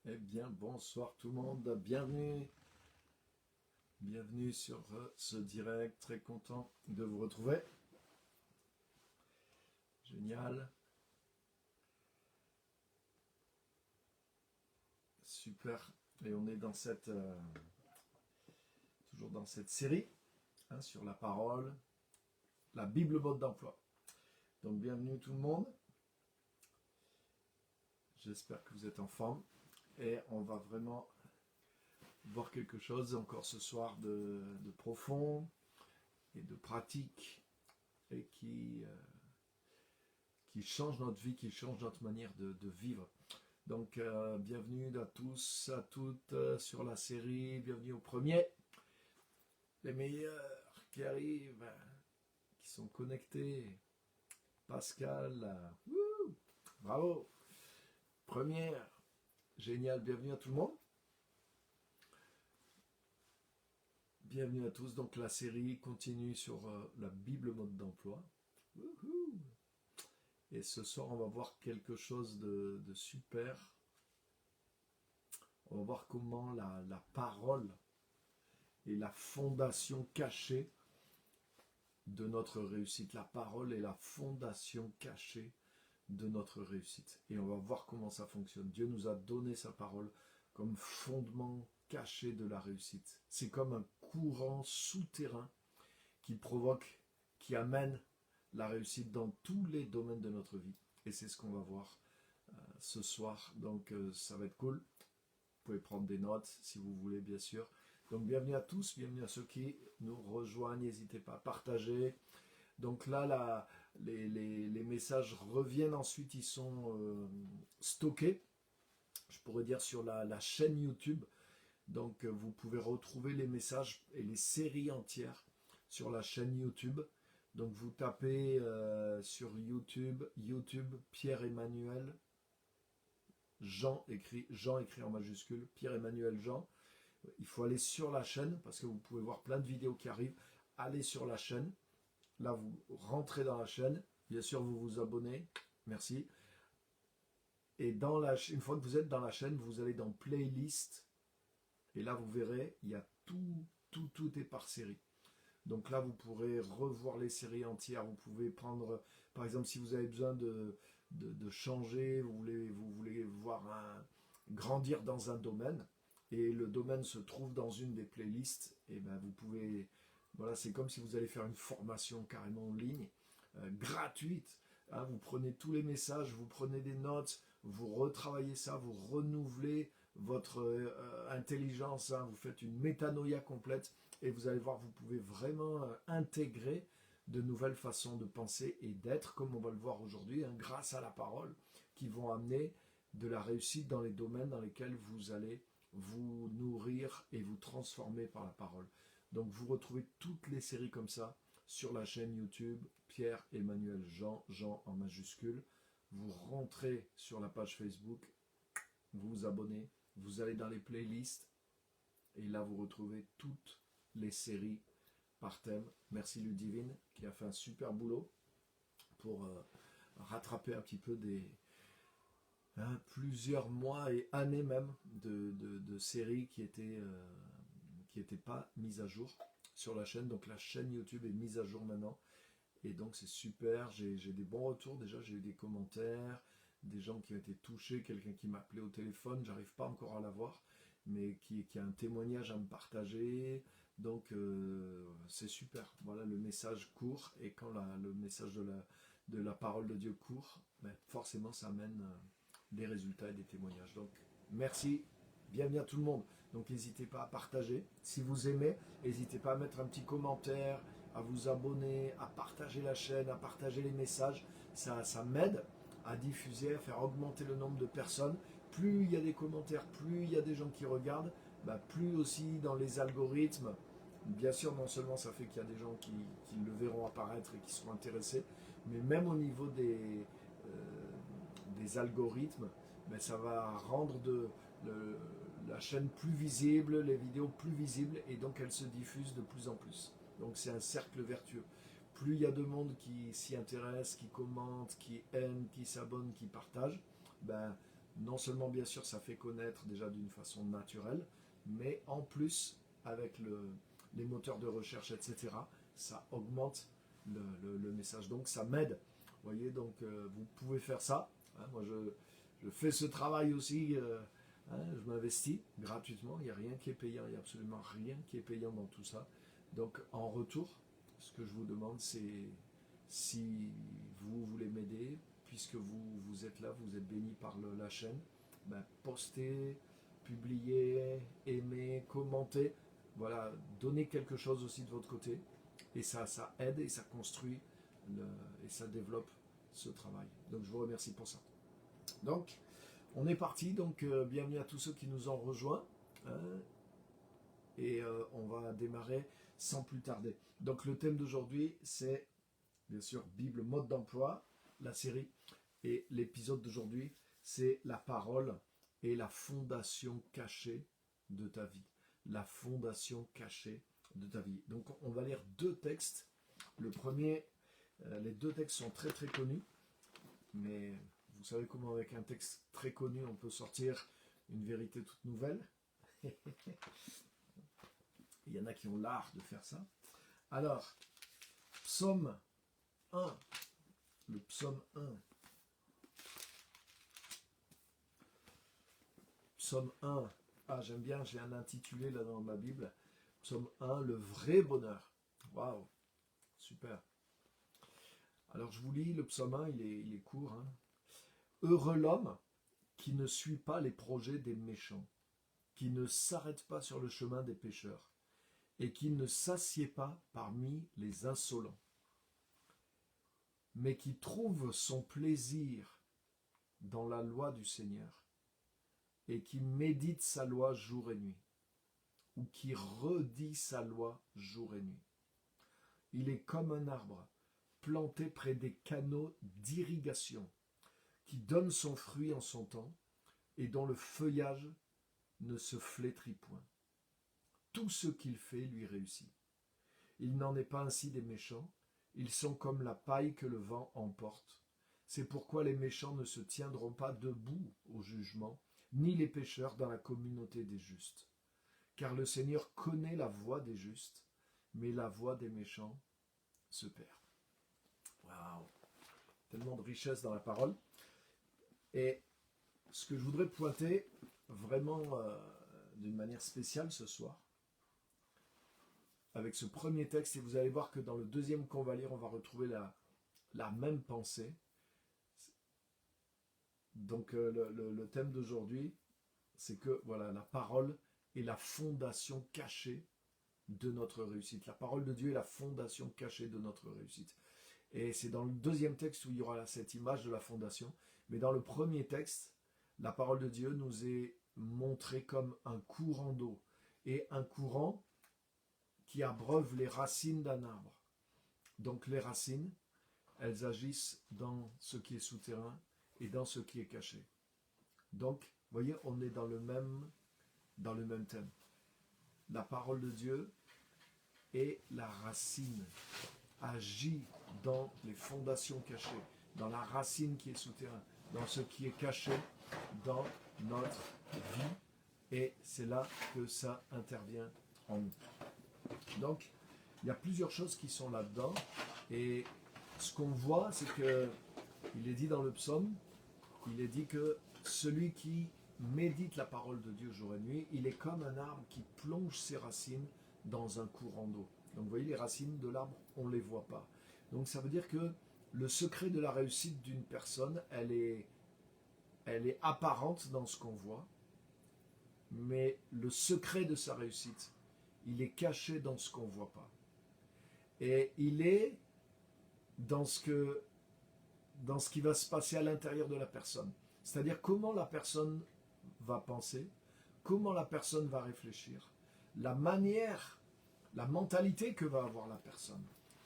Eh bien, bonsoir tout le monde, bienvenue sur ce direct, très content de vous retrouver. Génial, super. Et on est dans toujours dans cette série sur la parole, la Bible mode d'emploi. Donc bienvenue tout le monde. J'espère que vous êtes en forme et on va vraiment voir quelque chose encore ce soir de profond et de pratique et qui change notre vie, qui change notre manière de vivre. Donc bienvenue à tous, à toutes sur la série, bienvenue au premier, les meilleurs qui arrivent, qui sont connectés. Pascal, bravo, première, génial, bienvenue à tout le monde. Bienvenue à tous, donc la série continue sur la Bible mode d'emploi. Wouhou. Et ce soir, on va voir quelque chose de super. On va voir comment la parole est la fondation cachée de notre réussite. La parole est la fondation cachée de notre réussite. Et on va voir comment ça fonctionne. Dieu nous a donné sa parole comme fondement caché de la réussite. C'est comme un courant souterrain qui provoque, qui amène la réussite dans tous les domaines de notre vie. Et c'est ce qu'on va voir ce soir. Donc ça va être cool. Vous pouvez prendre des notes si vous voulez, bien sûr. Donc bienvenue à tous, bienvenue à ceux qui nous rejoignent. N'hésitez pas à partager. Donc là, les messages reviennent ensuite, ils sont stockés, je pourrais dire, sur la chaîne YouTube. Donc vous pouvez retrouver les messages et les séries entières sur la chaîne YouTube. Donc vous tapez sur YouTube Pierre-Emmanuel Jean écrit en majuscule, Pierre-Emmanuel Jean. Il faut aller sur la chaîne parce que vous pouvez voir plein de vidéos qui arrivent. Allez sur la chaîne. Là, vous rentrez dans la chaîne. Bien sûr, vous vous abonnez. Merci. Et une fois que vous êtes dans la chaîne, vous allez dans Playlist. Et là, vous verrez, il y a tout est par série. Donc là, vous pourrez revoir les séries entières. Vous pouvez prendre, par exemple, si vous avez besoin de changer, vous voulez voir grandir dans un domaine, et le domaine se trouve dans une des playlists, et ben vous pouvez, voilà, c'est comme si vous allez faire une formation carrément en ligne, gratuite. Vous prenez tous les messages, vous prenez des notes, vous retravaillez ça, vous renouvelez votre intelligence, vous faites une métanoïa complète, et vous allez voir, vous pouvez vraiment intégrer de nouvelles façons de penser et d'être, comme on va le voir aujourd'hui, grâce à la parole, qui vont amener de la réussite dans les domaines dans lesquels vous allez vous nourrir et vous transformer par la parole. Donc vous retrouvez toutes les séries comme ça sur la chaîne YouTube Pierre-Emmanuel Jean, Jean en majuscule. Vous rentrez sur la page Facebook, vous vous abonnez, vous allez dans les playlists, et là vous retrouvez toutes les séries par thème. Merci Ludivine qui a fait un super boulot pour rattraper un petit peu plusieurs mois et années même de séries qui étaient pas mises à jour sur la chaîne. Donc la chaîne YouTube est mise à jour maintenant, et donc c'est super. J'ai des bons retours, déjà j'ai eu des commentaires, des gens qui ont été touchés, quelqu'un qui m'a appelé au téléphone, j'arrive pas encore à l'avoir, mais qui a un témoignage à me partager. Donc c'est super. Voilà, le message court, et quand le message de la parole de Dieu court, ben, forcément ça amène des résultats et des témoignages. Donc merci, bienvenue à tout le monde. Donc n'hésitez pas à partager. Si vous aimez, n'hésitez pas à mettre un petit commentaire, à vous abonner, à partager la chaîne, à partager les messages. Ça m'aide à diffuser, à faire augmenter le nombre de personnes. Plus il y a des commentaires, plus il y a des gens qui regardent, plus aussi dans les algorithmes. Bien sûr, non seulement ça fait qu'il y a des gens qui le verront apparaître et qui seront intéressés, mais même au niveau des algorithmes, ça va rendre la chaîne plus visible, les vidéos plus visibles, et donc elles se diffusent de plus en plus. Donc c'est un cercle vertueux. Plus il y a de monde qui s'y intéresse, qui commente, qui aime, qui s'abonne, qui partage, non seulement bien sûr ça fait connaître déjà d'une façon naturelle, mais en plus avec les moteurs de recherche, etc., ça augmente le message. Donc ça m'aide. Vous voyez, donc vous pouvez faire ça. Hein, moi je fais ce travail aussi, hein, je m'investis gratuitement, il n'y a rien qui est payant, il n'y a absolument rien qui est payant dans tout ça. Donc en retour, ce que je vous demande, c'est si vous voulez m'aider, puisque vous êtes là, vous êtes béni par la chaîne, ben, postez, publiez, aimez, commentez, voilà, donnez quelque chose aussi de votre côté, et ça aide et ça construit et ça développe ce travail. Donc je vous remercie pour ça. Donc on est parti, donc bienvenue à tous ceux qui nous ont rejoints, hein, et on va démarrer sans plus tarder. Donc le thème d'aujourd'hui, c'est bien sûr Bible mode d'emploi, la série, et l'épisode d'aujourd'hui, c'est la parole et la fondation cachée de ta vie. La fondation cachée de ta vie. Donc on va lire deux textes. Le premier, les deux textes sont très très connus, mais vous savez comment avec un texte très connu, on peut sortir une vérité toute nouvelle. Il y en a qui ont l'art de faire ça. Alors, psaume 1, le psaume 1. Psaume 1, ah j'aime bien, j'ai un intitulé là dans ma Bible. Psaume 1, le vrai bonheur. Waouh, super. Alors je vous lis le psaume 1, il est court. Hein. Heureux l'homme qui ne suit pas les projets des méchants, qui ne s'arrête pas sur le chemin des pécheurs, et qui ne s'assied pas parmi les insolents, mais qui trouve son plaisir dans la loi du Seigneur, et qui médite sa loi jour et nuit, ou qui redit sa loi jour et nuit. Il est comme un arbre planté près des canaux d'irrigation, qui donne son fruit en son temps, et dont le feuillage ne se flétrit point. Tout ce qu'il fait lui réussit. Il n'en est pas ainsi des méchants, ils sont comme la paille que le vent emporte. C'est pourquoi les méchants ne se tiendront pas debout au jugement, ni les pécheurs dans la communauté des justes. Car le Seigneur connaît la voie des justes, mais la voie des méchants se perd. Waouh! Tellement de richesse dans la parole. Et ce que je voudrais pointer vraiment d'une manière spéciale ce soir, avec ce premier texte, et vous allez voir que dans le deuxième qu'on va lire, on va retrouver la même pensée. Donc le thème d'aujourd'hui, c'est que voilà, la parole est la fondation cachée de notre réussite. La parole de Dieu est la fondation cachée de notre réussite. Et c'est dans le deuxième texte où il y aura cette image de la fondation. Mais dans le premier texte, la parole de Dieu nous est montrée comme un courant d'eau. Et un courant qui abreuve les racines d'un arbre. Donc les racines, elles agissent dans ce qui est souterrain et dans ce qui est caché. Donc, vous voyez, on est dans le même thème. La parole de Dieu est la racine, agit dans les fondations cachées, dans la racine qui est souterrain, dans ce qui est caché dans notre vie. Et c'est là que ça intervient en nous. Donc, il y a plusieurs choses qui sont là-dedans. Et ce qu'on voit, c'est que il est dit dans le psaume, il est dit que celui qui médite la parole de Dieu jour et nuit, il est comme un arbre qui plonge ses racines dans un courant d'eau. Donc vous voyez, les racines de l'arbre, on ne les voit pas. Donc ça veut dire que le secret de la réussite d'une personne, elle est apparente dans ce qu'on voit, mais le secret de sa réussite, il est caché dans ce qu'on ne voit pas. Et il est dans ce qui va se passer à l'intérieur de la personne. C'est-à-dire comment la personne va penser, comment la personne va réfléchir, la manière, la mentalité que va avoir la personne.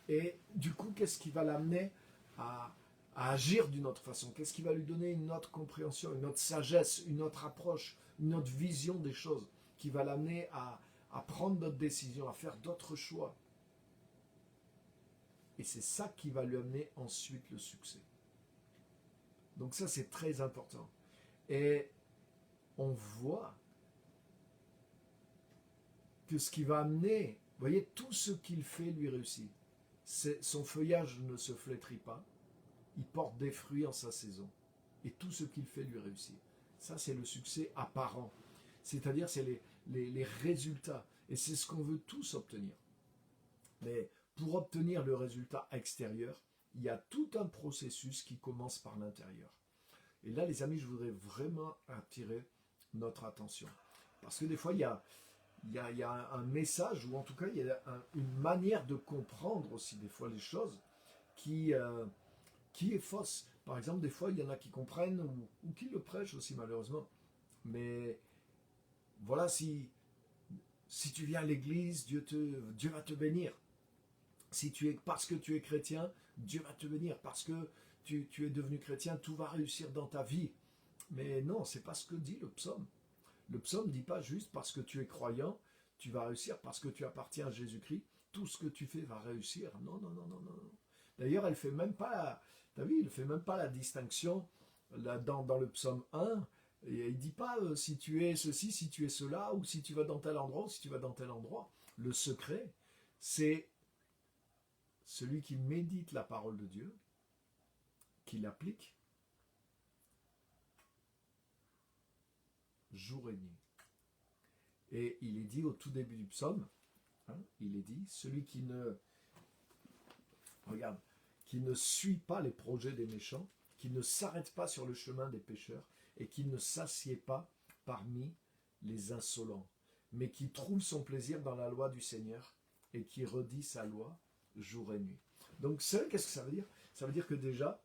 Et du coup, qu'est-ce qui va l'amener à agir d'une autre façon? Qu'est-ce qui va lui donner une autre compréhension, une autre sagesse, une autre approche, une autre vision des choses, qui va l'amener à prendre d'autres décisions, à faire d'autres choix. Et c'est ça qui va lui amener ensuite le succès. Donc ça, c'est très important. Et on voit que ce qui va amener, vous voyez, tout ce qu'il fait lui réussit. Son feuillage ne se flétrit pas, il porte des fruits en sa saison. Et tout ce qu'il fait lui réussit. Ça, c'est le succès apparent. C'est-à-dire, c'est les résultats. Et c'est ce qu'on veut tous obtenir. Mais pour obtenir le résultat extérieur, il y a tout un processus qui commence par l'intérieur. Et là, les amis, je voudrais vraiment attirer notre attention. Parce que des fois, il y a un message, ou en tout cas, il y a une manière de comprendre aussi des fois les choses qui est fausse. Par exemple, des fois, il y en a qui comprennent ou qui le prêchent aussi, malheureusement. Mais voilà, si tu viens à l'église, Dieu va te bénir. Parce que tu es chrétien, Dieu va te bénir. Parce que tu es devenu chrétien, tout va réussir dans ta vie. Mais non, c'est pas ce que dit le psaume. Le psaume ne dit pas juste parce que tu es croyant, tu vas réussir, parce que tu appartiens à Jésus-Christ, tout ce que tu fais va réussir. Non, non, non, non, non. D'ailleurs, elle fait même pas, t'as vu, il ne fait même pas la distinction là, dans le psaume 1. Et il ne dit pas si tu es ceci, si tu es cela, ou si tu vas dans tel endroit, ou si tu vas dans tel endroit. Le secret, c'est celui qui médite la parole de Dieu, qui l'applique jour et nuit. Et il est dit au tout début du psaume, il est dit, celui qui ne suit pas les projets des méchants, qui ne s'arrête pas sur le chemin des pécheurs, et qui ne s'assied pas parmi les insolents, mais qui trouve son plaisir dans la loi du Seigneur, et qui redit sa loi jour et nuit. Donc, qu'est-ce que ça veut dire? Ça veut dire que déjà,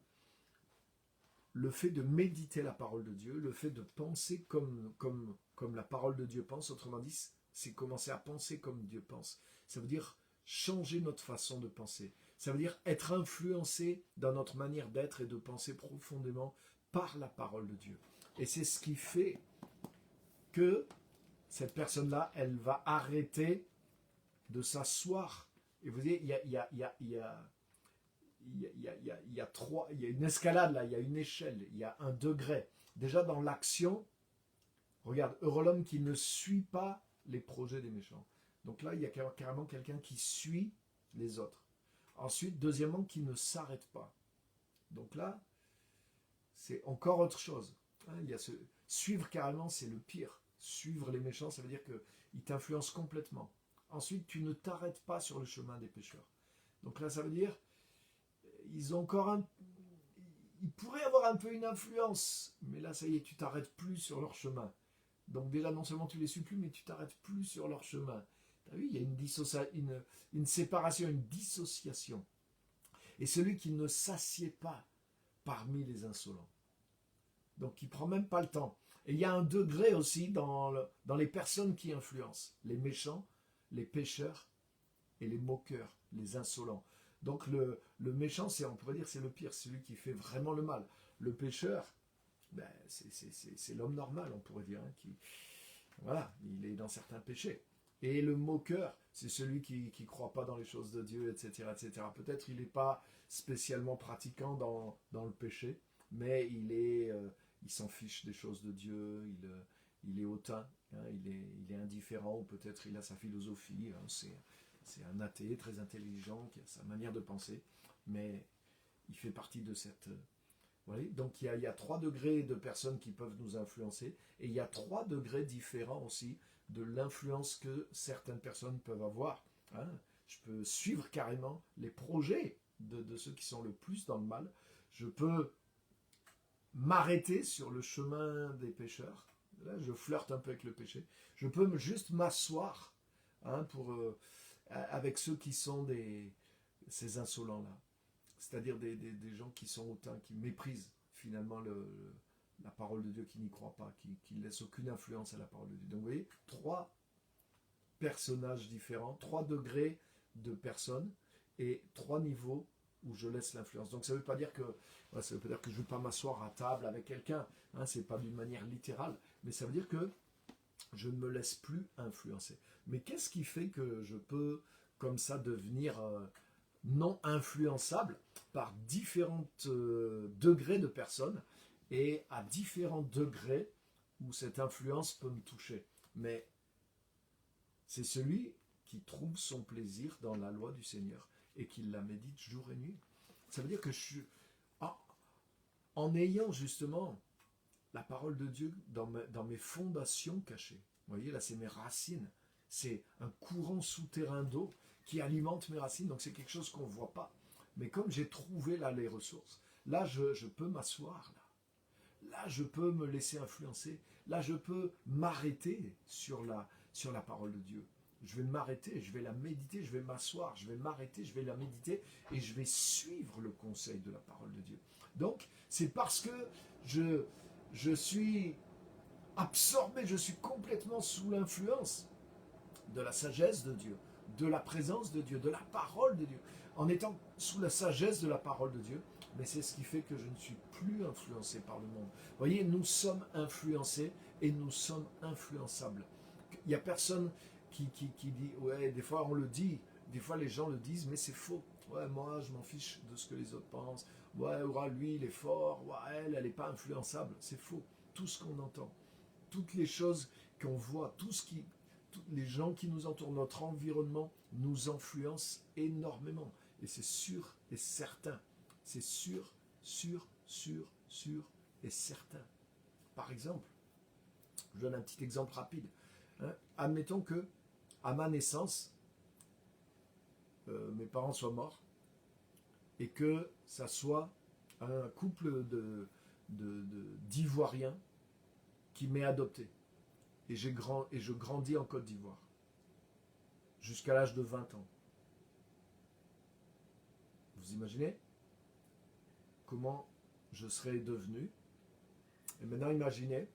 le fait de méditer la parole de Dieu, le fait de penser comme la parole de Dieu pense, autrement dit, c'est commencer à penser comme Dieu pense. Ça veut dire changer notre façon de penser. Ça veut dire être influencé dans notre manière d'être et de penser profondément par la parole de Dieu. Et c'est ce qui fait que cette personne-là, elle va arrêter de s'asseoir. Et vous voyez, il y a une escalade là, il y a une échelle, il y a un degré. Déjà dans l'action, regarde, heureux l'homme qui ne suit pas les projets des méchants. Donc là, il y a carrément quelqu'un qui suit les autres. Ensuite, deuxièmement, qui ne s'arrête pas. Donc là, c'est encore autre chose. Il y a suivre carrément, c'est le pire. Suivre les méchants, ça veut dire qu'ils t'influencent complètement. Ensuite, tu ne t'arrêtes pas sur le chemin des pécheurs. Donc là, ça veut dire ils pourraient avoir un peu une influence, mais là, ça y est, tu t'arrêtes plus sur leur chemin. Donc déjà, non seulement tu les suis plus, mais tu t'arrêtes plus sur leur chemin. Tu as vu, il y a une séparation, une dissociation. Et celui qui ne s'assied pas parmi les insolents. Donc, il ne prend même pas le temps. Et il y a un degré aussi dans les personnes qui influencent. Les méchants, les pécheurs et les moqueurs, les insolents. Donc le méchant, on pourrait dire c'est le pire, c'est celui qui fait vraiment le mal. Le pécheur, ben, c'est l'homme normal, on pourrait dire, voilà, il est dans certains péchés. Et le moqueur, c'est celui qui ne croit pas dans les choses de Dieu, etc. etc. Peut-être il n'est pas spécialement pratiquant dans le péché, mais il s'en fiche des choses de Dieu, il est hautain, il est indifférent, ou peut-être il a sa philosophie, c'est un athée très intelligent qui a sa manière de penser, mais il fait partie de cette... Voyez, donc il y a 3 degrés de personnes qui peuvent nous influencer, et il y a 3 degrés différents aussi de l'influence que certaines personnes peuvent avoir. Je peux suivre carrément les projets de ceux qui sont le plus dans le mal. Je peux m'arrêter sur le chemin des pécheurs. Là, je flirte un peu avec le péché. Je peux juste m'asseoir avec ceux qui sont ces insolents-là. C'est-à-dire des gens qui sont hautains, qui méprisent finalement la parole de Dieu, qui n'y croient pas, qui ne laissent aucune influence à la parole de Dieu. Donc vous voyez, 3 personnages différents, 3 degrés de personnes et 3 niveaux où je laisse l'influence. Donc ça ne veut pas dire que je ne vais pas m'asseoir à table avec quelqu'un, c'est pas d'une manière littérale, mais ça veut dire que je ne me laisse plus influencer. Mais qu'est-ce qui fait que je peux comme ça devenir non influençable par différents degrés de personnes? et à différents degrés où cette influence peut me toucher. Mais c'est celui qui trouve son plaisir dans la loi du Seigneur et qui la médite jour et nuit. Ça veut dire que en ayant justement la parole de Dieu dans mes fondations cachées, vous voyez, là c'est mes racines, c'est un courant souterrain d'eau qui alimente mes racines, donc c'est quelque chose qu'on ne voit pas. Mais comme j'ai trouvé là les ressources, là je peux m'asseoir, là je peux me laisser influencer, là je peux m'arrêter sur la parole de Dieu. Je vais m'arrêter, je vais la méditer, je vais m'asseoir, je vais m'arrêter, je vais la méditer et je vais suivre le conseil de la parole de Dieu. Donc, c'est parce que je suis absorbé, je suis complètement sous l'influence de la sagesse de Dieu, de la présence de Dieu, de la parole de Dieu. En étant sous la sagesse de la parole de Dieu, mais c'est ce qui fait que je ne suis plus influencé par le monde. Vous voyez, nous sommes influencés et nous sommes influençables. Il n'y a personne qui dit, ouais, des fois on le dit, des fois les gens le disent, mais c'est faux. Ouais, moi je m'en fiche de ce que les autres pensent. Ouais, lui il est fort, ouais, elle n'est pas influençable. C'est faux. Tout ce qu'on entend, toutes les choses qu'on voit, tous les gens qui nous entourent, notre environnement nous influence énormément. Et c'est sûr et certain. C'est sûr et certain. Par exemple, je donne un petit exemple rapide. Admettons que, à ma naissance, mes parents soient morts et que ça soit un couple d'Ivoiriens qui m'ait adopté. Et je grandis en Côte d'Ivoire jusqu'à l'âge de 20 ans. Vous imaginez comment je serais devenu? Et maintenant imaginez,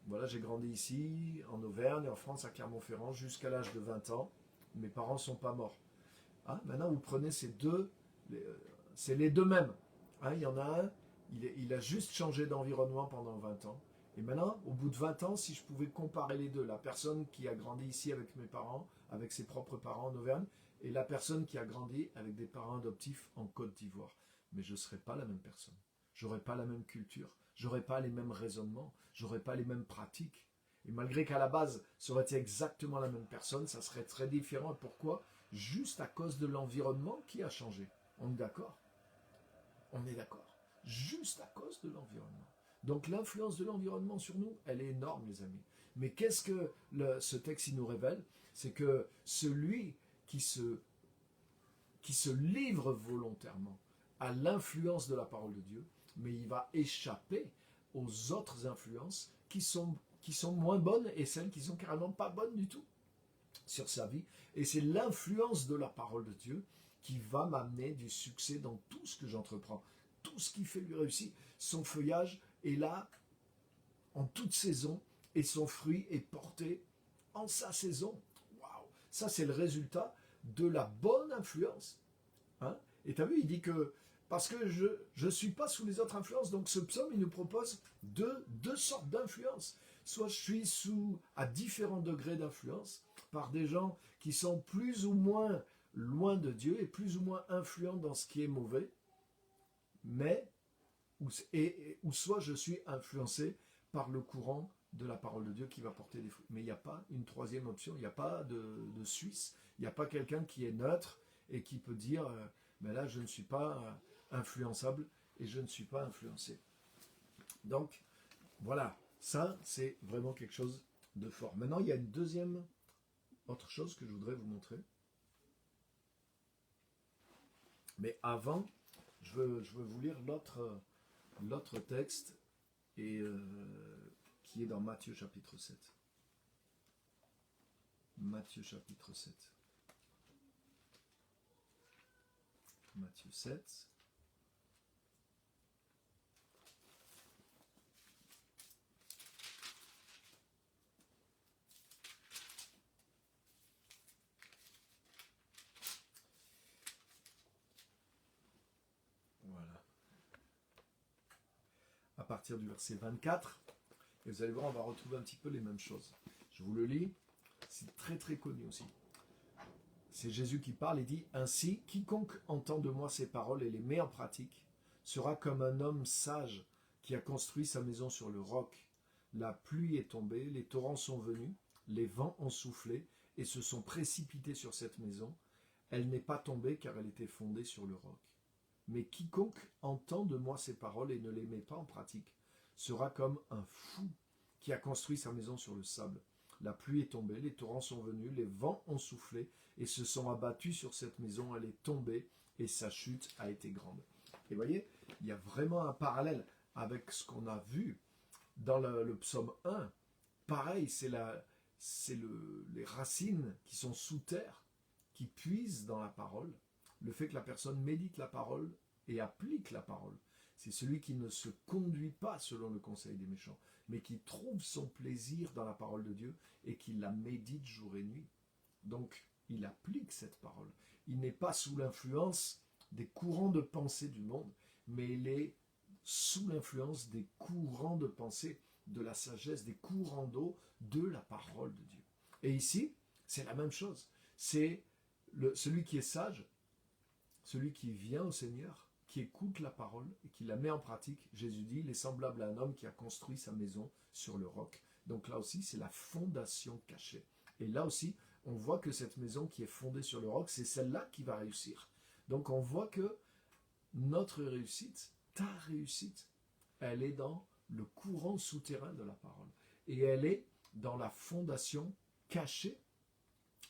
voilà, j'ai grandi ici, en Auvergne, en France, à Clermont-Ferrand, jusqu'à l'âge de 20 ans. Mes parents ne sont pas morts. Maintenant, vous prenez ces deux, c'est les deux mêmes. Il y en a un, il a juste changé d'environnement pendant 20 ans. Et maintenant, au bout de 20 ans, si je pouvais comparer les deux, la personne qui a grandi ici avec mes parents, avec ses propres parents en Auvergne, et la personne qui a grandi avec des parents adoptifs en Côte d'Ivoire. Mais je ne serais pas la même personne. Je n'aurais pas la même culture. Je n'aurais pas les mêmes raisonnements. Je n'aurais pas les mêmes pratiques. Et malgré qu'à la base, ça aurait été exactement la même personne, ça serait très différent. Pourquoi? Juste à cause de l'environnement qui a changé. On est d'accord? On est d'accord. Juste à cause de l'environnement. Donc l'influence de l'environnement sur nous, elle est énorme, les amis. Mais qu'est-ce que ce texte il nous révèle? C'est que celui qui se livre volontairement à l'influence de la parole de Dieu, mais il va échapper aux autres influences qui sont moins bonnes et celles qui sont carrément pas bonnes du tout sur sa vie. Et c'est l'influence de la parole de Dieu qui va m'amener du succès dans tout ce que j'entreprends. Tout ce qui fait lui réussir. Son feuillage est là en toute saison et son fruit est porté en sa saison. Waouh! Ça, c'est le résultat de la bonne influence. Et tu as vu, il dit que parce que je ne suis pas sous les autres influences, donc ce psaume, il nous propose deux sortes d'influences. Soit je suis à différents degrés d'influence par des gens qui sont plus ou moins loin de Dieu et plus ou moins influents dans ce qui est mauvais, ou soit je suis influencé par le courant de la parole de Dieu qui va porter des fruits. Mais il n'y a pas une troisième option, il n'y a pas de Suisse, il n'y a pas quelqu'un qui est neutre et qui peut dire mais là je ne suis pas influençable et je ne suis pas influencé. Donc voilà, ça c'est vraiment quelque chose de fort. Maintenant il y a une deuxième autre chose que je voudrais vous montrer. Mais avant, je veux vous lire l'autre texte et qui est dans Matthieu chapitre 7. Matthieu chapitre 7. Matthieu 7. Voilà. À partir du verset 24, et vous allez voir, on va retrouver un petit peu les mêmes choses. Je vous le lis, c'est très très connu aussi. C'est Jésus qui parle et dit « Ainsi, quiconque entend de moi ces paroles et les met en pratique sera comme un homme sage qui a construit sa maison sur le roc. La pluie est tombée, les torrents sont venus, les vents ont soufflé et se sont précipités sur cette maison. Elle n'est pas tombée car elle était fondée sur le roc. Mais quiconque entend de moi ces paroles et ne les met pas en pratique sera comme un fou qui a construit sa maison sur le sable. La pluie est tombée, les torrents sont venus, les vents ont soufflé et se sont abattus sur cette maison. Elle est tombée et sa chute a été grande. Et vous voyez, il y a vraiment un parallèle avec ce qu'on a vu dans le psaume 1. Pareil, c'est les racines qui sont sous terre, qui puisent dans la parole. Le fait que la personne médite la parole et applique la parole. C'est celui qui ne se conduit pas selon le conseil des méchants, mais qui trouve son plaisir dans la parole de Dieu et qui la médite jour et nuit. Donc, il applique cette parole. Il n'est pas sous l'influence des courants de pensée du monde, mais il est sous l'influence des courants de pensée, de la sagesse, des courants d'eau de la parole de Dieu. Et ici, c'est la même chose. C'est celui qui est sage, celui qui vient au Seigneur, qui écoute la parole et qui la met en pratique. Jésus dit, il est semblable à un homme qui a construit sa maison sur le roc. Donc là aussi, c'est la fondation cachée. Et là aussi, on voit que cette maison qui est fondée sur le roc, c'est celle-là qui va réussir. Donc on voit que notre réussite, ta réussite, elle est dans le courant souterrain de la parole. Et elle est dans la fondation cachée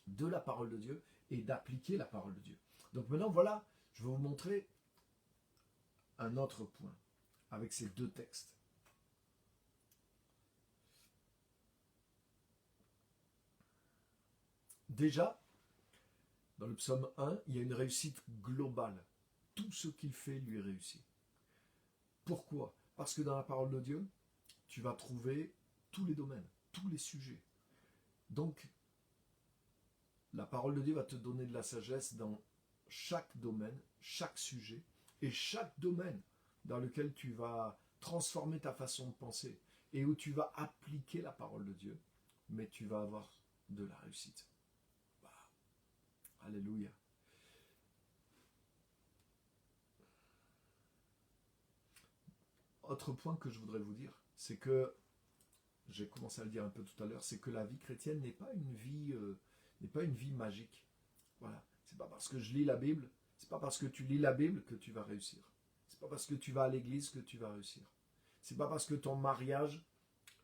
de la parole de Dieu et d'appliquer la parole de Dieu. Donc maintenant, voilà, je vais vous montrer un autre point avec ces deux textes. Déjà, dans le psaume 1, il y a une réussite globale. Tout ce qu'il fait lui réussit. Pourquoi? Parce que dans la parole de Dieu, tu vas trouver tous les domaines, tous les sujets. Donc, la parole de Dieu va te donner de la sagesse dans chaque domaine, chaque sujet, et chaque domaine dans lequel tu vas transformer ta façon de penser et où tu vas appliquer la parole de Dieu, mais tu vas avoir de la réussite. Wow. Alléluia. Autre point que je voudrais vous dire, c'est que, j'ai commencé à le dire un peu tout à l'heure, c'est que la vie chrétienne n'est pas une vie magique. Voilà. C'est pas parce que je lis la Bible, c'est pas parce que tu lis la Bible que tu vas réussir. C'est pas parce que tu vas à l'église que tu vas réussir. C'est pas parce que ton mariage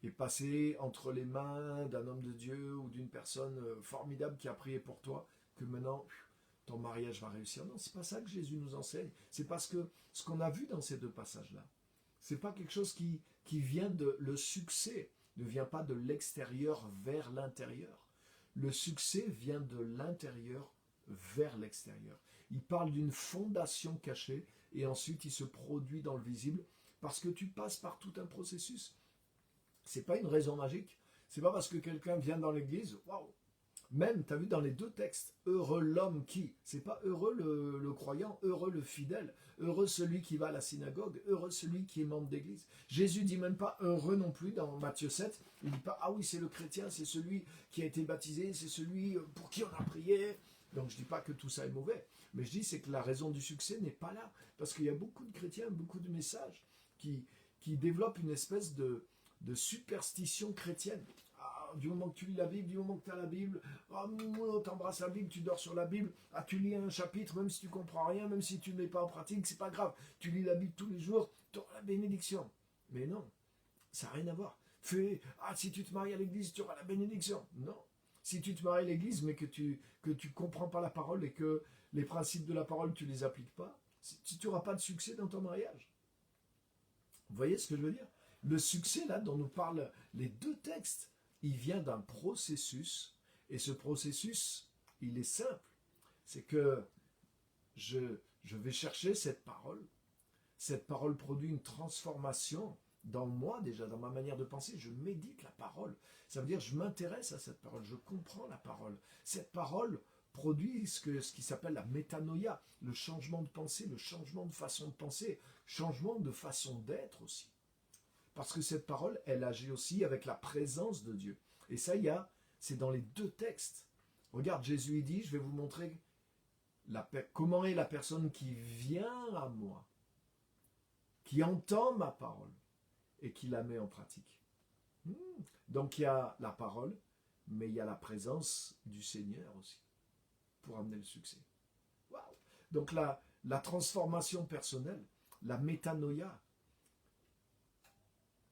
est passé entre les mains d'un homme de Dieu ou d'une personne formidable qui a prié pour toi que maintenant ton mariage va réussir. Non, c'est pas ça que Jésus nous enseigne. C'est parce que ce qu'on a vu dans ces deux passages-là, c'est pas quelque chose qui vient de... Le succès ne vient pas de l'extérieur vers l'intérieur. Le succès vient de l'intérieur vers l'extérieur. Il parle d'une fondation cachée et ensuite il se produit dans le visible parce que tu passes par tout un processus. C'est pas une raison magique. C'est pas parce que quelqu'un vient dans l'église, waouh. Même, tu as vu dans les deux textes, heureux l'homme qui, c'est pas heureux le croyant, heureux le fidèle, heureux celui qui va à la synagogue, heureux celui qui est membre d'église. Jésus dit même pas heureux non plus dans Matthieu 7, il dit pas ah oui c'est le chrétien, c'est celui qui a été baptisé, c'est celui pour qui on a prié. Donc je dis pas que tout ça est mauvais, mais je dis c'est que la raison du succès n'est pas là, parce qu'il y a beaucoup de chrétiens, beaucoup de messages qui développent une espèce de superstition chrétienne. Du moment que tu lis la Bible, du moment que tu as la Bible, tu embrasses la Bible, tu dors sur la Bible, tu lis un chapitre, même si tu comprends rien, même si tu ne le mets pas en pratique, c'est pas grave. Tu lis la Bible tous les jours, tu auras la bénédiction. Mais non, ça n'a rien à voir. Si tu te maries à l'église, tu auras la bénédiction. Non. Si tu te maries à l'église, mais que tu comprends pas la parole et que les principes de la parole, tu les appliques pas, tu n'auras pas de succès dans ton mariage. Vous voyez ce que je veux dire? Le succès, là, dont nous parlent les deux textes, il vient d'un processus, et ce processus, il est simple. C'est que je vais chercher cette parole produit une transformation dans moi déjà, dans ma manière de penser, je médite la parole. Ça veut dire je m'intéresse à cette parole, je comprends la parole. Cette parole produit ce qui s'appelle la métanoïa, le changement de pensée, le changement de façon de penser, changement de façon d'être aussi. Parce que cette parole, elle agit aussi avec la présence de Dieu. Et ça, c'est dans les deux textes. Regarde, Jésus, il dit, je vais vous montrer comment est la personne qui vient à moi, qui entend ma parole. et qui la met en pratique. Hmm. Donc il y a la parole, mais il y a la présence du Seigneur aussi pour amener le succès. Wow. Donc la transformation personnelle, la métanoïa,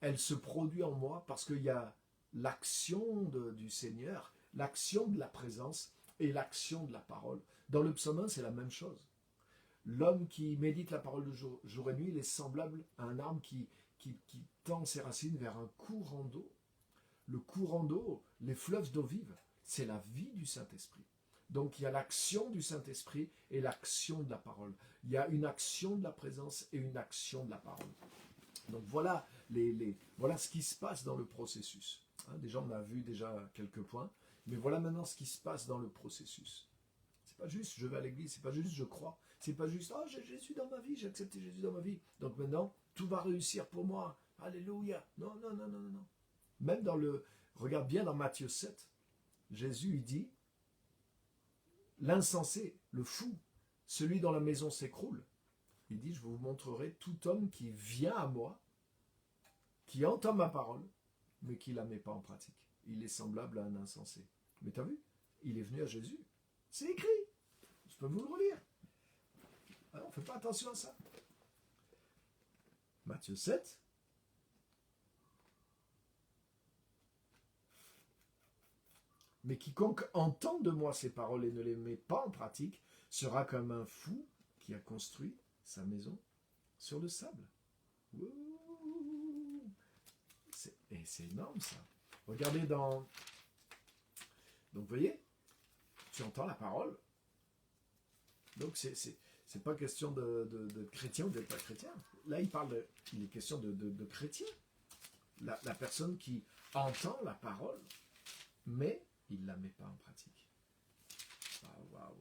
elle se produit en moi parce qu'il y a l'action du Seigneur, l'action de la présence et l'action de la parole. Dans le psaume 1, c'est la même chose. L'homme qui médite la parole de jour et nuit, il est semblable à un arbre qui tend ses racines vers un courant d'eau. Le courant d'eau, les fleuves d'eau vive, c'est la vie du Saint-Esprit. Donc il y a l'action du Saint-Esprit et l'action de la parole. Il y a une action de la présence et une action de la parole. Donc voilà, voilà ce qui se passe dans le processus. Déjà, on a vu déjà quelques points, mais voilà maintenant ce qui se passe dans le processus. C'est pas juste je vais à l'église, c'est pas juste je crois, c'est pas juste oh j'ai Jésus dans ma vie, j'ai accepté Jésus dans ma vie. Donc maintenant tout va réussir pour moi. Alléluia. Non, non, non, non, non. Même regarde bien dans Matthieu 7, Jésus il dit l'insensé, le fou, celui dont la maison s'écroule. Il dit je vous montrerai tout homme qui vient à moi, qui entend ma parole, mais qui ne la met pas en pratique. Il est semblable à un insensé. Mais tu as vu, il est venu à Jésus. C'est écrit. Je peux vous le relire. Alors, on ne fait pas attention à ça. Matthieu 7. Mais quiconque entend de moi ces paroles et ne les met pas en pratique sera comme un fou qui a construit sa maison sur le sable. C'est énorme ça. Regardez Donc vous voyez, tu entends la parole. Donc c'est pas question de chrétien ou d'être pas chrétien. Là il est question de chrétien. La personne qui entend la parole, mais il ne la met pas en pratique. Waouh.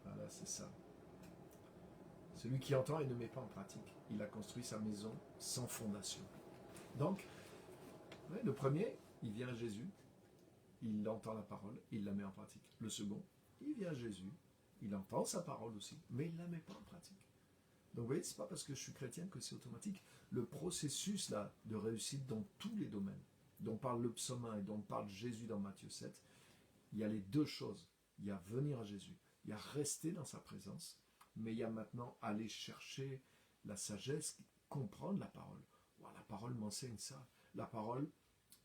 Voilà, c'est ça. Celui qui entend et ne met pas en pratique, il a construit sa maison sans fondation. Donc, le premier, il vient à Jésus, il entend la parole, il la met en pratique. Le second, il vient à Jésus, il entend sa parole aussi, mais il ne la met pas en pratique. Donc vous voyez, ce n'est pas parce que je suis chrétien que c'est automatique. Le processus là, de réussite dans tous les domaines, dont parle le psaume 1 et dont parle Jésus dans Matthieu 7, il y a les deux choses. Il y a venir à Jésus, il y a rester dans sa présence, mais il y a maintenant aller chercher la sagesse, comprendre la parole. Wow, la parole m'enseigne ça. La parole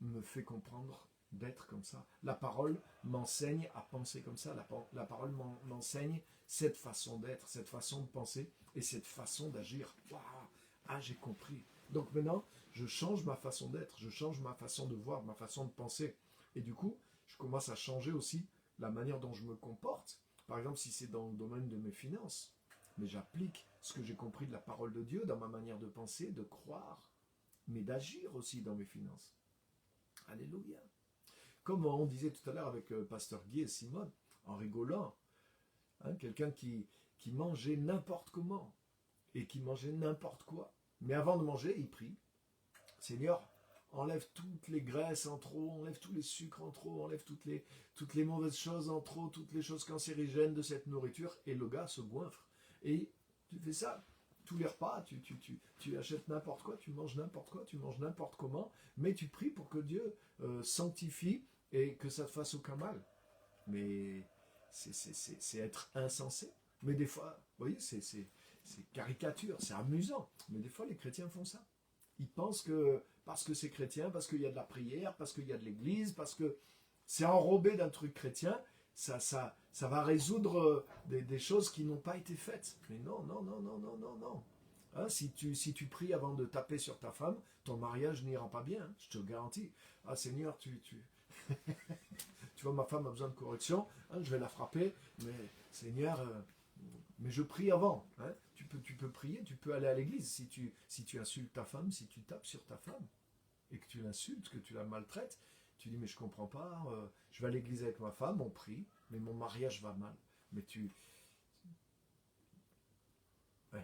me fait comprendre d'être comme ça. La parole m'enseigne à penser comme ça. La parole m'enseigne cette façon d'être, cette façon de penser et cette façon d'agir. Wow, j'ai compris. Donc maintenant, je change ma façon d'être, je change ma façon de voir, ma façon de penser. Et du coup, je commence à changer aussi la manière dont je me comporte. Par exemple, si c'est dans le domaine de mes finances, mais j'applique ce que j'ai compris de la parole de Dieu dans ma manière de penser, de croire, mais d'agir aussi dans mes finances. Alléluia. Comme on disait tout à l'heure avec Pasteur Guy et Simone, en rigolant, quelqu'un qui mangeait n'importe comment et qui mangeait n'importe quoi. Mais avant de manger, il prie. Seigneur, enlève toutes les graisses en trop, enlève tous les sucres en trop, enlève toutes les mauvaises choses en trop, toutes les choses cancérigènes de cette nourriture. Et le gars se goinfre. Et tu fais ça. Tous les repas, tu achètes n'importe quoi, tu manges n'importe quoi, tu manges n'importe comment, mais tu pries pour que Dieu sanctifie et que ça te fasse aucun mal. Mais c'est être insensé. Mais des fois, vous voyez, c'est caricature, c'est amusant. Mais des fois, les chrétiens font ça. Ils pensent que parce que c'est chrétien, parce qu'il y a de la prière, parce qu'il y a de l'église, parce que c'est enrobé d'un truc chrétien, ça va résoudre des choses qui n'ont pas été faites. Mais non. Hein, si tu pries avant de taper sur ta femme, ton mariage n'ira pas bien, hein, je te le garantis. Ah Seigneur, tu vois, ma femme a besoin de correction, hein, je vais la frapper, mais Seigneur, mais je prie avant. Hein, tu peux prier, tu peux aller à l'église. Si tu insultes ta femme, si tu tapes sur ta femme, et que tu l'insultes, que tu la maltraites, tu dis mais je comprends pas, je vais à l'église avec ma femme, on prie, mais mon mariage va mal. Mais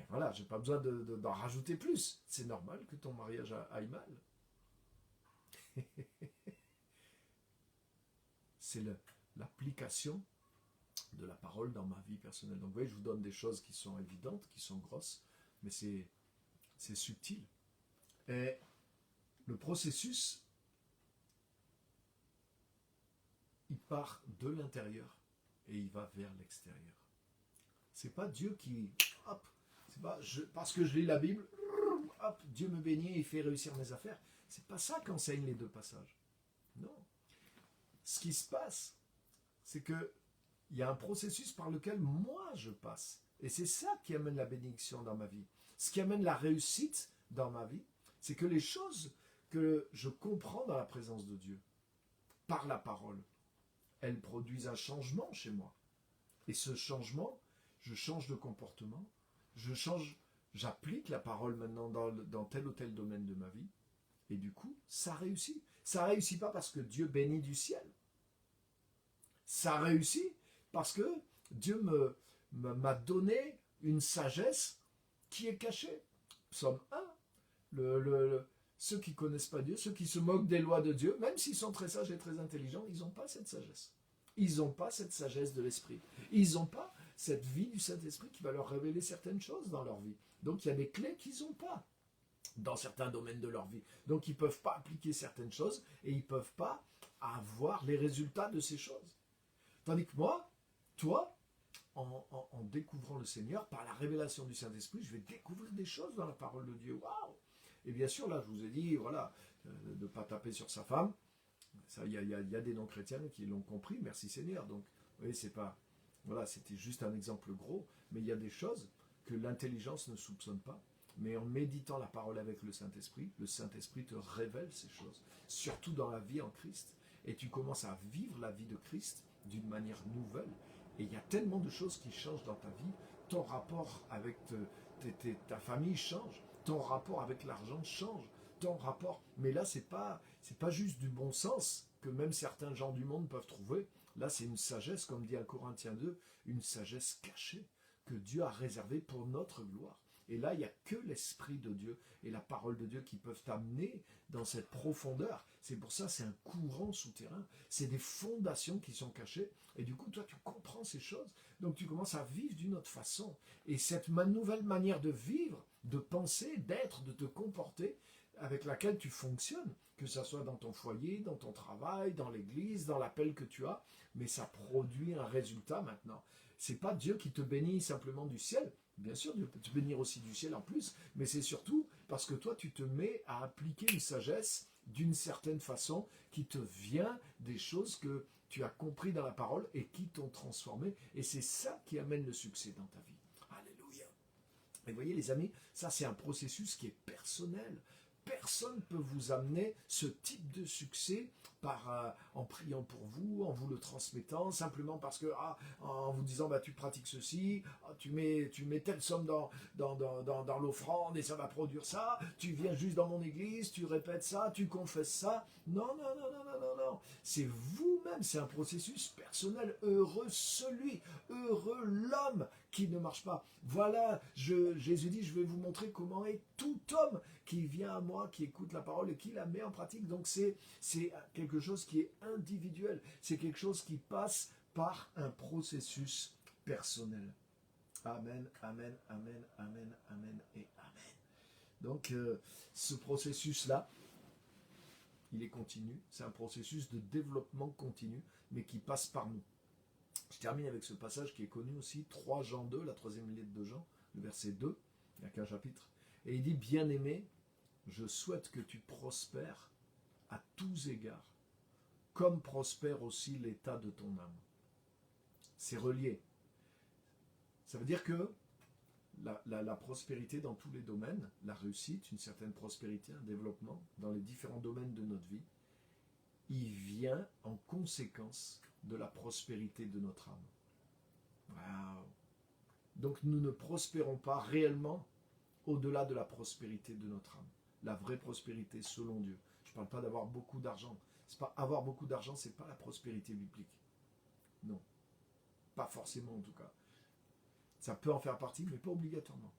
voilà, j'ai pas besoin d'en rajouter plus. C'est normal que ton mariage aille mal. C'est l'application de la parole dans ma vie personnelle. Donc vous voyez, je vous donne des choses qui sont évidentes, qui sont grosses, mais c'est subtil. Et le processus, il part de l'intérieur et il va vers l'extérieur. C'est pas Dieu qui, hop, c'est pas parce que je lis la Bible, hop, Dieu me bénit et il fait réussir mes affaires. C'est pas ça qu'enseignent les deux passages. Non. Ce qui se passe, c'est que il y a un processus par lequel moi je passe. Et c'est ça qui amène la bénédiction dans ma vie. Ce qui amène la réussite dans ma vie, c'est que les choses que je comprends dans la présence de Dieu, par la parole, elles produisent un changement chez moi. Et ce changement, je change de comportement, j'applique la parole maintenant dans tel ou tel domaine de ma vie, et du coup, ça réussit. Ça réussit pas parce que Dieu bénit du ciel. Ça réussit parce que Dieu m'a donné une sagesse qui est cachée. Psaume 1, ceux qui ne connaissent pas Dieu, ceux qui se moquent des lois de Dieu, même s'ils sont très sages et très intelligents, ils n'ont pas cette sagesse. Ils n'ont pas cette sagesse de l'esprit. Ils n'ont pas cette vie du Saint-Esprit qui va leur révéler certaines choses dans leur vie. Donc il y a des clés qu'ils n'ont pas dans certains domaines de leur vie. Donc ils ne peuvent pas appliquer certaines choses et ils ne peuvent pas avoir les résultats de ces choses. Tandis que moi, toi, en découvrant le Seigneur, par la révélation du Saint-Esprit, je vais découvrir des choses dans la parole de Dieu. Waouh! Et bien sûr, là, je vous ai dit, voilà, de ne pas taper sur sa femme. Ça, il y a des non-chrétiens qui l'ont compris, merci Seigneur. Donc, vous voyez, c'est pas... Voilà, c'était juste un exemple gros, mais il y a des choses que l'intelligence ne soupçonne pas. Mais en méditant la parole avec le Saint-Esprit te révèle ces choses, surtout dans la vie en Christ. Et tu commences à vivre la vie de Christ d'une manière nouvelle. Et il y a tellement de choses qui changent dans ta vie. Ton rapport avec ta famille change. Ton rapport avec l'argent change. Ton rapport... Mais là, c'est pas juste du bon sens que même certains gens du monde peuvent trouver. Là, c'est une sagesse, comme dit 1 Corinthiens 2, une sagesse cachée que Dieu a réservée pour notre gloire. Et là, il n'y a que l'Esprit de Dieu et la parole de Dieu qui peuvent t'amener dans cette profondeur. C'est pour ça, c'est un courant souterrain. C'est des fondations qui sont cachées. Et du coup, toi, tu comprends ces choses. Donc, tu commences à vivre d'une autre façon. Et cette nouvelle manière de vivre, de penser, d'être, de te comporter, avec laquelle tu fonctionnes, que ce soit dans ton foyer, dans ton travail, dans l'église, dans l'appel que tu as, mais ça produit un résultat maintenant. C'est pas Dieu qui te bénit simplement du ciel. Bien sûr, Dieu peut te bénir aussi du ciel en plus, mais c'est surtout parce que toi, tu te mets à appliquer une sagesse d'une certaine façon qui te vient des choses que tu as compris dans la parole et qui t'ont transformé. Et c'est ça qui amène le succès dans ta vie. Alléluia. Et vous voyez les amis, ça c'est un processus qui est personnel. Personne ne peut vous amener ce type de succès en priant pour vous, en vous le transmettant, simplement parce que, en vous disant, tu pratiques ceci, tu mets telle somme dans l'offrande et ça va produire ça, tu viens juste dans mon église, tu répètes ça, tu confesses ça. Non, non, non, non, non, non, non. C'est vous-même, c'est un processus personnel. Heureux l'homme qui ne marche pas. Voilà, Jésus dit, je vais vous montrer comment est tout homme qui vient à moi, qui écoute la parole et qui la met en pratique. Donc c'est quelque chose qui est individuel. C'est quelque chose qui passe par un processus personnel. Amen, amen, amen, amen, amen et amen. Donc ce processus-là, il est continu. C'est un processus de développement continu, mais qui passe par nous. Je termine avec ce passage qui est connu aussi, 3 Jean 2, la 3e lettre de Jean, le verset 2, il n'y a qu'un chapitre. Et il dit, bien-aimé, je souhaite que tu prospères à tous égards, comme prospère aussi l'état de ton âme. C'est relié. Ça veut dire que la prospérité dans tous les domaines, la réussite, une certaine prospérité, un développement dans les différents domaines de notre vie, il vient en conséquence de la prospérité de notre âme. Wow. Donc nous ne prospérons pas réellement au-delà de la prospérité de notre âme. La vraie prospérité selon Dieu. Je ne parle pas d'avoir beaucoup d'argent. Avoir beaucoup d'argent, ce n'est pas la prospérité biblique. Non. Pas forcément en tout cas. Ça peut en faire partie, mais pas obligatoirement.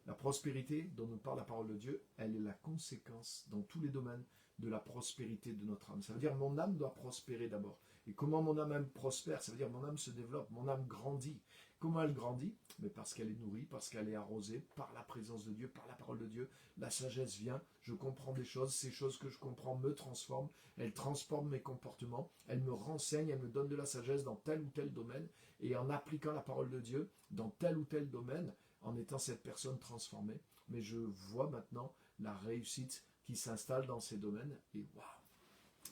La prospérité dont nous parle la parole de Dieu, elle est la conséquence dans tous les domaines de la prospérité de notre âme. Ça veut dire mon âme doit prospérer d'abord. Et comment mon âme prospère? Ça veut dire mon âme se développe, mon âme grandit. Comment elle grandit? Mais parce qu'elle est nourrie, parce qu'elle est arrosée par la présence de Dieu, par la parole de Dieu. La sagesse vient, je comprends des choses, ces choses que je comprends me transforment, elles transforment mes comportements, elles me renseignent, elles me donnent de la sagesse dans tel ou tel domaine, et en appliquant la parole de Dieu dans tel ou tel domaine, en étant cette personne transformée, mais je vois maintenant la réussite qui s'installe dans ces domaines, et waouh!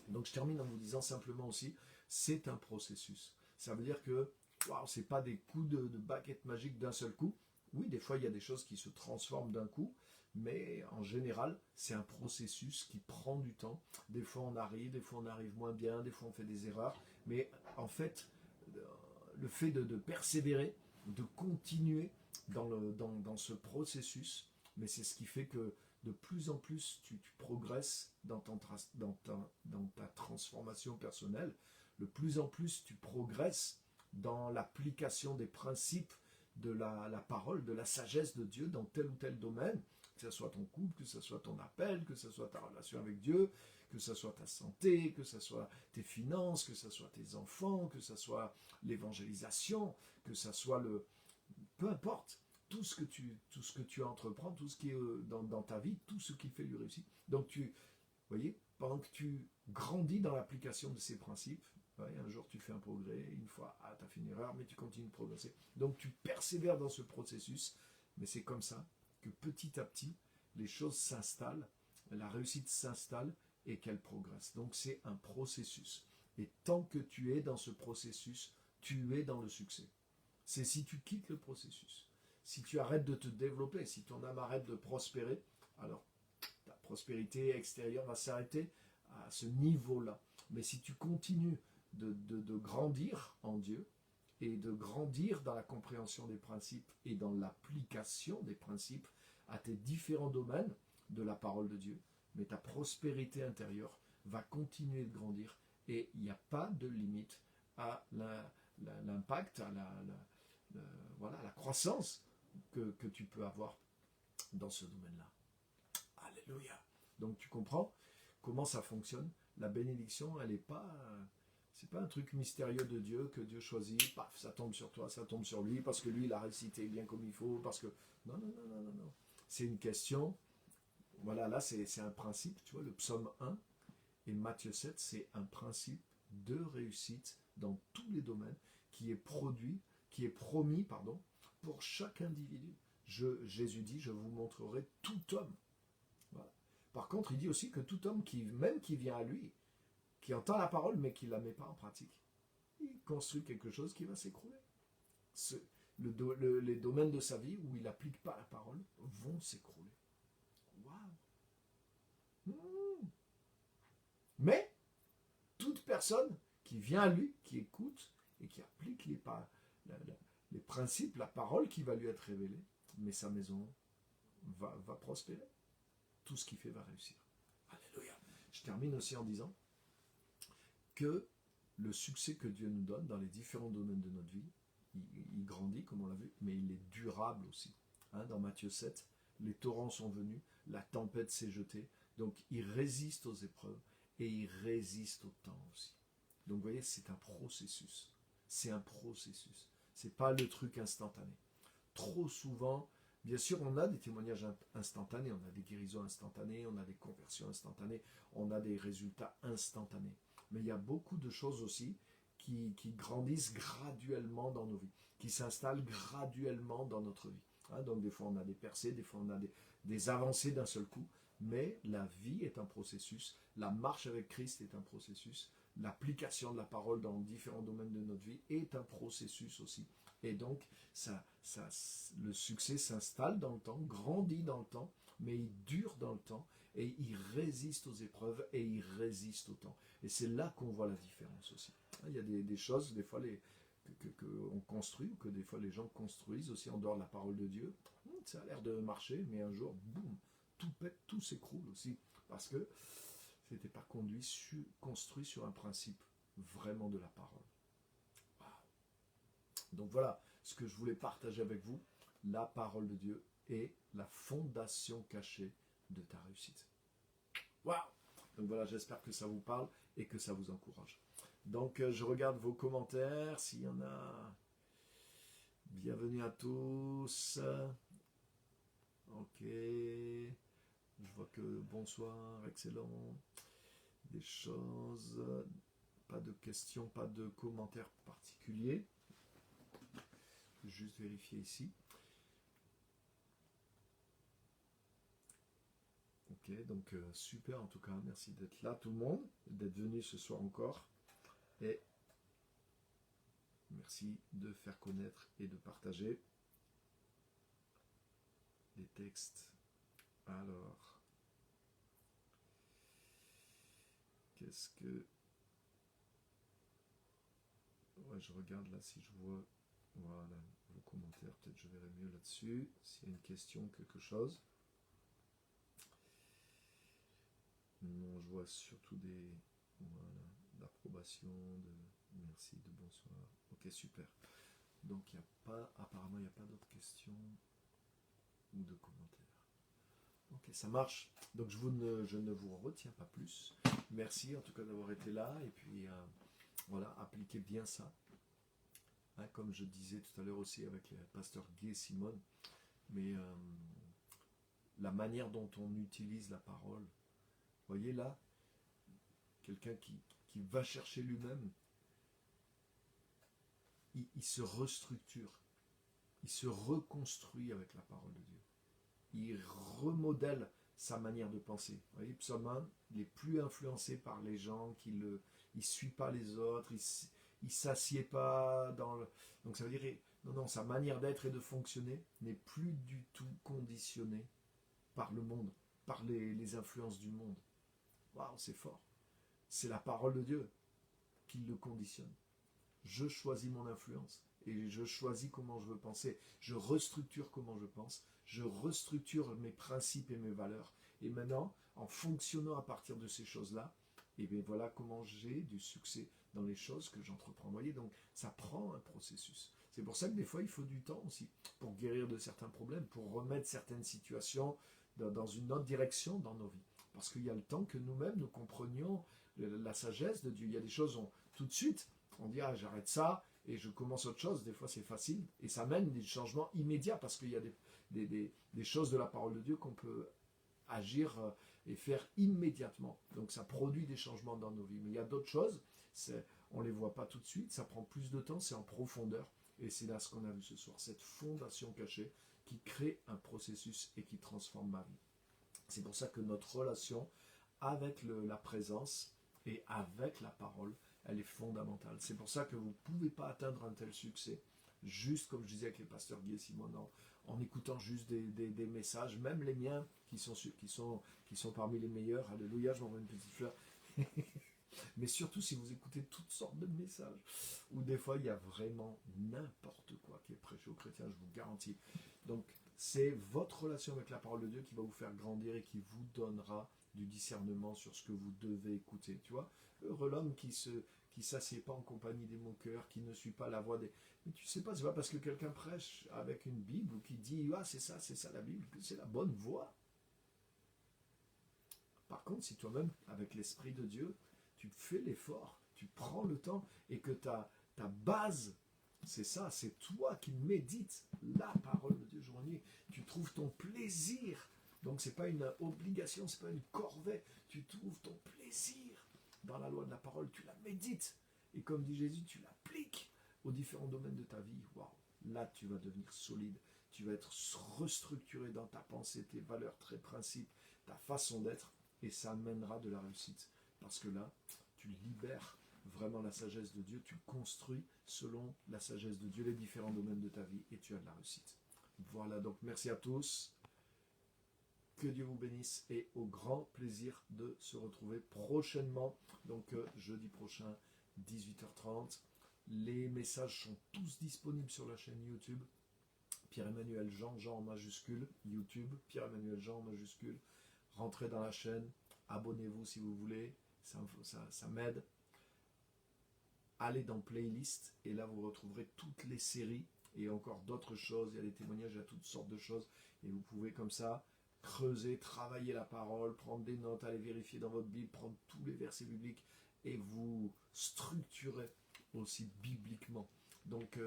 Donc je termine en vous disant simplement aussi, c'est un processus. Ça veut dire que waouh, c'est pas des coups de baguette magique d'un seul coup. Oui, des fois il y a des choses qui se transforment d'un coup, mais en général c'est un processus qui prend du temps. Des fois on arrive, des fois on arrive moins bien, des fois on fait des erreurs, mais en fait le fait de persévérer, de continuer dans ce processus, mais c'est ce qui fait que de plus en plus tu progresses dans ta transformation personnelle, de plus en plus tu progresses dans l'application des principes de la parole, de la sagesse de Dieu dans tel ou tel domaine, que ce soit ton couple, que ce soit ton appel, que ce soit ta relation avec Dieu, que ce soit ta santé, que ce soit tes finances, que ce soit tes enfants, que ce soit l'évangélisation, que ce soit peu importe, tout ce que tu entreprends, tout ce qui est dans ta vie, tout ce qui fait du réussite. Donc vous voyez, pendant que tu grandis dans l'application de ces principes, ouais, un jour tu fais un progrès, une fois, tu as fait une erreur, mais tu continues de progresser. Donc tu persévères dans ce processus, mais c'est comme ça que petit à petit, les choses s'installent, la réussite s'installe et qu'elle progresse. Donc c'est un processus. Et tant que tu es dans ce processus, tu es dans le succès. C'est si tu quittes le processus, si tu arrêtes de te développer, si ton âme arrête de prospérer, alors ta prospérité extérieure va s'arrêter à ce niveau-là. Mais si tu continues de grandir en Dieu et de grandir dans la compréhension des principes et dans l'application des principes à tes différents domaines de la parole de Dieu, mais ta prospérité intérieure va continuer de grandir et il n'y a pas de limite à l'impact, à la croissance que tu peux avoir dans ce domaine-là. Alléluia. Donc tu comprends comment ça fonctionne. La bénédiction, elle n'est pas... c'est pas un truc mystérieux de Dieu que Dieu choisit, paf, ça tombe sur toi, ça tombe sur lui, parce que lui, il a récité bien comme il faut, parce que... Non, non, non, non, non, non. C'est une question... Voilà, là, c'est un principe, tu vois, le psaume 1 et Matthieu 7, c'est un principe de réussite dans tous les domaines qui est promis, pour chaque individu. Jésus dit, je vous montrerai tout homme. Voilà. Par contre, il dit aussi que tout homme qui vient à lui, qui entend la parole mais qui ne la met pas en pratique, il construit quelque chose qui va s'écrouler. Les domaines de sa vie où il n'applique pas la parole vont s'écrouler. Waouh! Mais toute personne qui vient à lui, qui écoute et qui applique les principes, la parole qui va lui être révélée, mais sa maison va prospérer. Tout ce qu'il fait va réussir. Alléluia. Je termine aussi en disant que le succès que Dieu nous donne dans les différents domaines de notre vie, il grandit, comme on l'a vu, mais il est durable aussi. Dans Matthieu 7, les torrents sont venus, la tempête s'est jetée, donc il résiste aux épreuves et il résiste au temps aussi. Donc vous voyez, c'est un processus. C'est un processus. C'est pas le truc instantané. Trop souvent, bien sûr, on a des témoignages instantanés, on a des guérisons instantanées, on a des conversions instantanées, on a des résultats instantanés. Mais il y a beaucoup de choses aussi qui grandissent graduellement dans nos vies, qui s'installent graduellement dans notre vie. Donc des fois on a des percées, des fois on a des avancées d'un seul coup, mais la vie est un processus, la marche avec Christ est un processus, l'application de la parole dans différents domaines de notre vie est un processus aussi. Et donc, le succès s'installe dans le temps, grandit dans le temps, mais il dure dans le temps, et il résiste aux épreuves, et il résiste au temps. Et c'est là qu'on voit la différence aussi. Il y a des choses, des fois, qu'on construit, ou que des fois les gens construisent aussi en dehors de la parole de Dieu. Ça a l'air de marcher, mais un jour, boum, tout pète, tout s'écroule aussi. Parce que c'était pas construit sur un principe vraiment de la parole. Wow. Donc voilà ce que je voulais partager avec vous. La parole de Dieu est la fondation cachée de ta réussite. Waouh! Donc voilà, j'espère que ça vous parle et que ça vous encourage. Donc, je regarde vos commentaires, s'il y en a. Bienvenue à tous. Ok. Je vois que bonsoir, excellent. Des choses. Pas de questions, pas de commentaires particuliers. Je vais juste vérifier ici. Ok, donc super en tout cas. Merci d'être là tout le monde, d'être venu ce soir encore. Et merci de faire connaître et de partager les textes. Alors, qu'est-ce que... Ouais, je regarde là si je vois... Voilà, vos commentaires, peut-être je verrai mieux là-dessus. S'il y a une question, quelque chose. Non, je vois surtout des... Voilà, d'approbation, de... Merci, de bonsoir. Ok, super. Donc, il n'y a pas... Apparemment, il n'y a pas d'autres questions ou de commentaires. Ok, ça marche. Donc, je ne vous retiens pas plus. Merci en tout cas d'avoir été là. Et puis, voilà, appliquez bien ça. Hein, comme je disais tout à l'heure aussi avec le pasteur Guy et Simone. Mais la manière dont on utilise la parole, voyez là, quelqu'un qui va chercher lui-même, il se restructure, il se reconstruit avec la parole de Dieu. Il remodèle sa manière de penser. Vous voyez, Psaume 1, il est plus influencé par les gens, il ne suit pas les autres, il s'assied pas dans le... Donc ça veut dire, non, sa manière d'être et de fonctionner n'est plus du tout conditionnée par le monde, par les influences du monde. Waouh, c'est fort. C'est la parole de Dieu qui le conditionne. Je choisis mon influence et je choisis comment je veux penser. Je restructure comment je pense. Je restructure mes principes et mes valeurs. Et maintenant, en fonctionnant à partir de ces choses-là, et bien voilà comment j'ai du succès dans les choses que j'entreprends. Vous voyez, donc ça prend un processus. C'est pour ça que des fois, il faut du temps aussi pour guérir de certains problèmes, pour remettre certaines situations dans une autre direction dans nos vies. Parce qu'il y a le temps que nous-mêmes, nous comprenions la sagesse de Dieu. Il y a des choses, tout de suite, on dit, ah, j'arrête ça et je commence autre chose. Des fois, c'est facile. Et ça mène des changements immédiats parce qu'il y a des choses de la parole de Dieu qu'on peut agir et faire immédiatement. Donc, ça produit des changements dans nos vies. Mais il y a d'autres choses, on ne les voit pas tout de suite. Ça prend plus de temps, c'est en profondeur. Et c'est là ce qu'on a vu ce soir. Cette fondation cachée qui crée un processus et qui transforme ma vie. C'est pour ça que notre relation avec la présence et avec la parole, elle est fondamentale. C'est pour ça que vous ne pouvez pas atteindre un tel succès, juste comme je disais avec les pasteurs Guy et Simon, en écoutant juste des messages, même les miens, qui sont parmi les meilleurs. Alléluia, je m'envoie une petite fleur. Mais surtout si vous écoutez toutes sortes de messages, où des fois il y a vraiment n'importe quoi qui est prêché aux chrétiens, je vous garantis. Donc c'est votre relation avec la parole de Dieu qui va vous faire grandir et qui vous donnera du discernement sur ce que vous devez écouter. Tu vois, heureux l'homme qui s'assied pas en compagnie des moqueurs, qui ne suit pas la voie des... Mais tu sais pas, c'est pas parce que quelqu'un prêche avec une Bible ou qui dit « Ah, c'est ça la Bible », que c'est la bonne voie. Par contre, si toi-même, avec l'Esprit de Dieu, tu fais l'effort, tu prends le temps et que ta base, c'est ça, c'est toi qui médites la parole de Dieu jour et nuit. Tu trouves ton plaisir. Donc c'est pas une obligation, c'est pas une corvée. Tu trouves ton plaisir dans la loi de la parole, tu la médites. Et comme dit Jésus, tu l'appliques aux différents domaines de ta vie. Waouh, là tu vas devenir solide. Tu vas être restructuré dans ta pensée, tes valeurs, tes principes, ta façon d'être. Et ça amènera de la réussite. Parce que là, tu libères vraiment la sagesse de Dieu, tu construis selon la sagesse de Dieu les différents domaines de ta vie et tu as de la réussite. Voilà, donc merci à tous. Que Dieu vous bénisse et au grand plaisir de se retrouver prochainement. Donc jeudi prochain, 18h30. Les messages sont tous disponibles sur la chaîne YouTube. Pierre-Emmanuel Jean, Jean en majuscule, YouTube, Pierre-Emmanuel Jean en majuscule. Rentrez dans la chaîne, abonnez-vous si vous voulez, ça m'aide. Allez dans playlist et là vous retrouverez toutes les séries et encore d'autres choses, il y a des témoignages, il y a toutes sortes de choses et vous pouvez comme ça creuser, travailler la parole, prendre des notes, aller vérifier dans votre Bible, prendre tous les versets bibliques et vous structurez aussi bibliquement. Donc,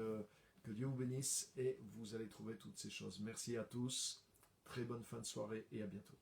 que Dieu vous bénisse et vous allez trouver toutes ces choses. Merci à tous, très bonne fin de soirée et à bientôt.